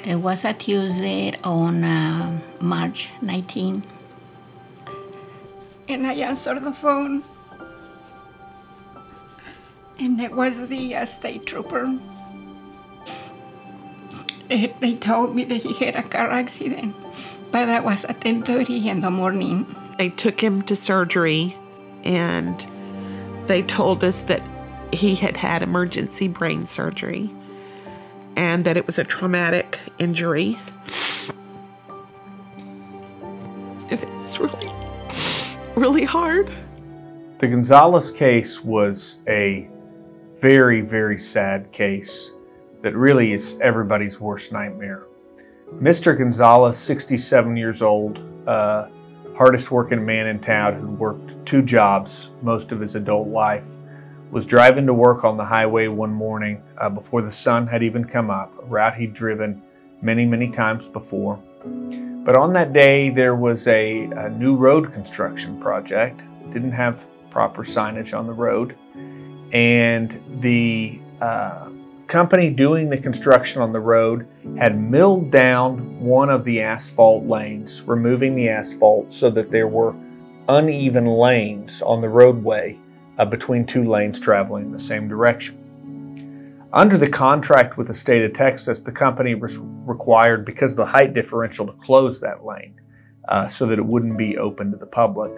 It was a Tuesday on March 19. And I answered the phone. And it was the state trooper. They told me that he had a car accident, but that was at 10:30 in the morning. They took him to surgery, and they told us that he had had emergency brain surgery and that it was a traumatic injury. It's really, really hard. The Gonzalez case was a very, very sad case that really is everybody's worst nightmare. Mr. Gonzalez, 67 years old, hardest working man in town who worked 2 jobs most of his adult life, was driving to work on the highway one morning before the sun had even come up, a route he'd driven many, many times before. But on that day, there was a new road construction project. Didn't have proper signage on the road. And the company doing the construction on the road had milled down one of the asphalt lanes, removing the asphalt so that there were uneven lanes on the roadway between 2 lanes traveling in the same direction. Under the contract with the state of Texas, the company was required, because of the height differential, to close that lane so that it wouldn't be open to the public,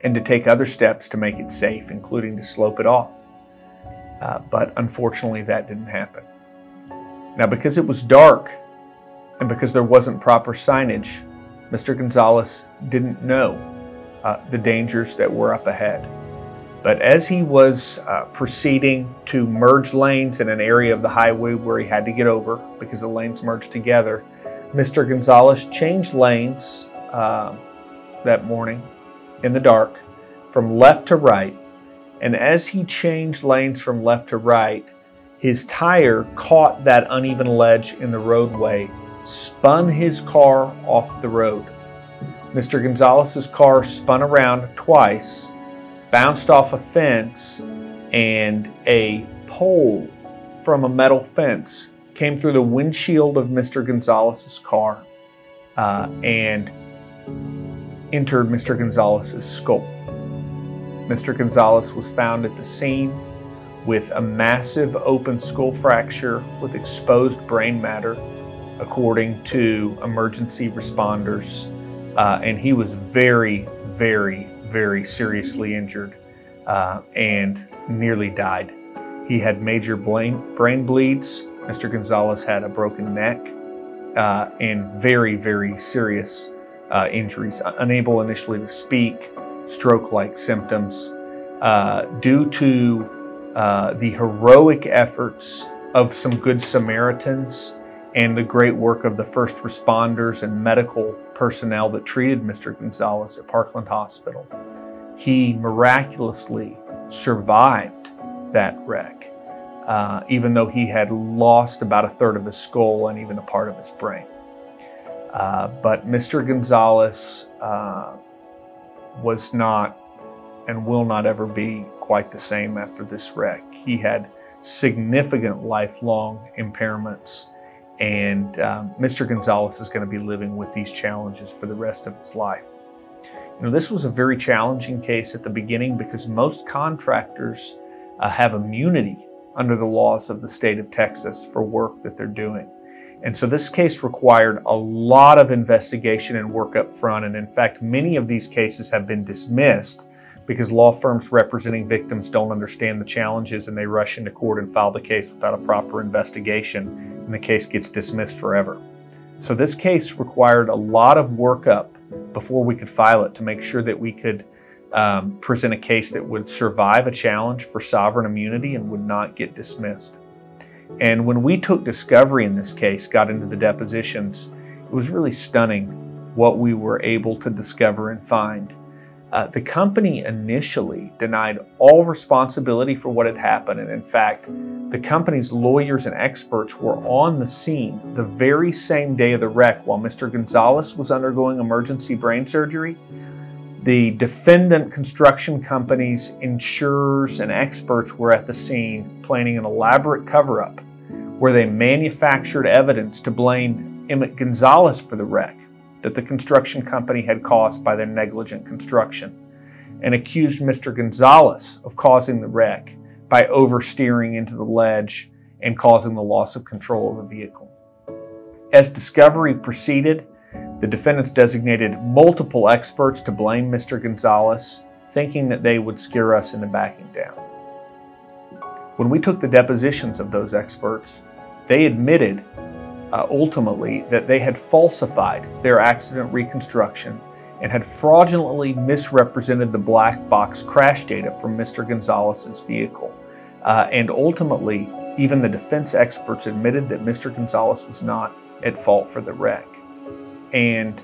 and to take other steps to make it safe, including to slope it off. But unfortunately, that didn't happen. Now, because it was dark and because there wasn't proper signage, Mr. Gonzalez didn't know the dangers that were up ahead. But as he was proceeding to merge lanes in an area of the highway where he had to get over because the lanes merged together, Mr. Gonzalez changed lanes that morning in the dark from left to right. And as he changed lanes from left to right, his tire caught that uneven ledge in the roadway, spun his car off the road. Mr. Gonzalez's car spun around twice, bounced off a fence, and a pole from a metal fence came through the windshield of Mr. Gonzalez's car and entered Mr. Gonzalez's skull. Mr. Gonzalez was found at the scene with a massive open skull fracture with exposed brain matter, according to emergency responders, and he was very, very, very seriously injured and nearly died. He had major brain bleeds. Mr. Gonzalez had a broken neck and very, very serious injuries, unable initially to speak, stroke-like symptoms, due to the heroic efforts of some good Samaritans and the great work of the first responders and medical personnel that treated Mr. Gonzalez at Parkland Hospital. He miraculously survived that wreck, even though he had lost about 1/3 of his skull and even a part of his brain. But Mr. Gonzalez was not and will not ever be quite the same after this wreck. He had significant lifelong impairments, and Mr. Gonzalez is going to be living with these challenges for the rest of his life. You know, this was a very challenging case at the beginning because most contractors have immunity under the laws of the state of Texas for work that they're doing. And so this case required a lot of investigation and work up front. And in fact, many of these cases have been dismissed because law firms representing victims don't understand the challenges and they rush into court and file the case without a proper investigation, and the case gets dismissed forever. So this case required a lot of workup before we could file it to make sure that we could present a case that would survive a challenge for sovereign immunity and would not get dismissed. And when we took discovery in this case, got into the depositions, it was really stunning what we were able to discover and find. The company initially denied all responsibility for what had happened. And in fact, the company's lawyers and experts were on the scene the very same day of the wreck while Mr. Gonzalez was undergoing emergency brain surgery. The defendant construction company's insurers and experts were at the scene planning an elaborate cover-up where they manufactured evidence to blame Emmett Gonzales for the wreck that the construction company had caused by their negligent construction, and accused Mr. Gonzales of causing the wreck by oversteering into the ledge and causing the loss of control of the vehicle. As discovery proceeded, the defendants designated multiple experts to blame Mr. Gonzales, thinking that they would scare us into backing down. When we took the depositions of those experts, they admitted ultimately that they had falsified their accident reconstruction and had fraudulently misrepresented the black box crash data from Mr. Gonzalez's vehicle. And ultimately, even the defense experts admitted that Mr. Gonzales was not at fault for the wreck. And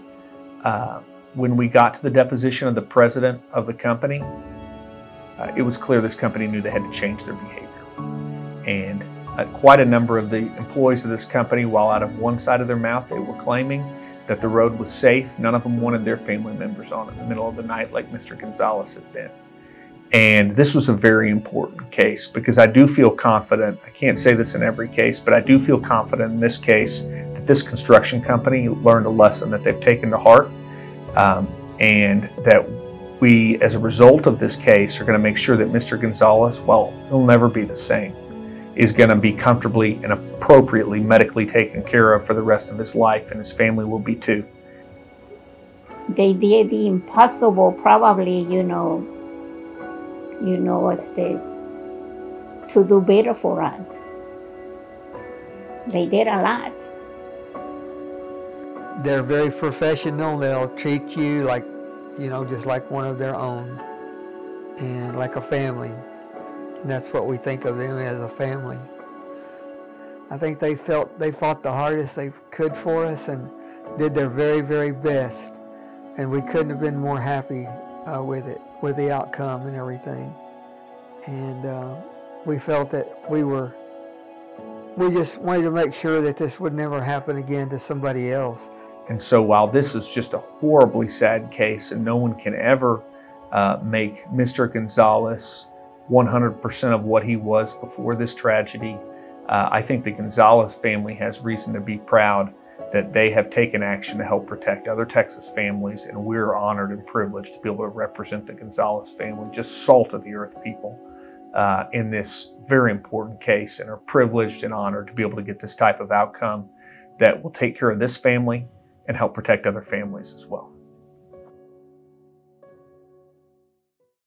when we got to the deposition of the president of the company, it was clear this company knew they had to change their behavior. And quite a number of the employees of this company, while out of one side of their mouth they were claiming that the road was safe, none of them wanted their family members on it in the middle of the night like Mr. Gonzales had been. And this was a very important case because I do feel confident, I can't say this in every case, but I do feel confident in this case that this construction company learned a lesson that they've taken to heart, and that we, as a result of this case, are going to make sure that Mr. Gonzales, well, he'll never be the same, is going to be comfortably and appropriately medically taken care of for the rest of his life, and his family will be too. They did the impossible, probably, to do better for us. They did a lot. They're very professional. They'll treat you like, just like one of their own, and like a family. And that's what we think of them, as a family. I think they fought the hardest they could for us and did their very, very best. And we couldn't have been more happy with it, with the outcome and everything. And we felt that we just wanted to make sure that this would never happen again to somebody else. And so while this is just a horribly sad case and no one can ever make Mr. Gonzales 100% of what he was before this tragedy, I think the Gonzales family has reason to be proud that they have taken action to help protect other Texas families, and we're honored and privileged to be able to represent the Gonzales family, just salt of the earth people, in this very important case, and are privileged and honored to be able to get this type of outcome that will take care of this family and help protect other families as well.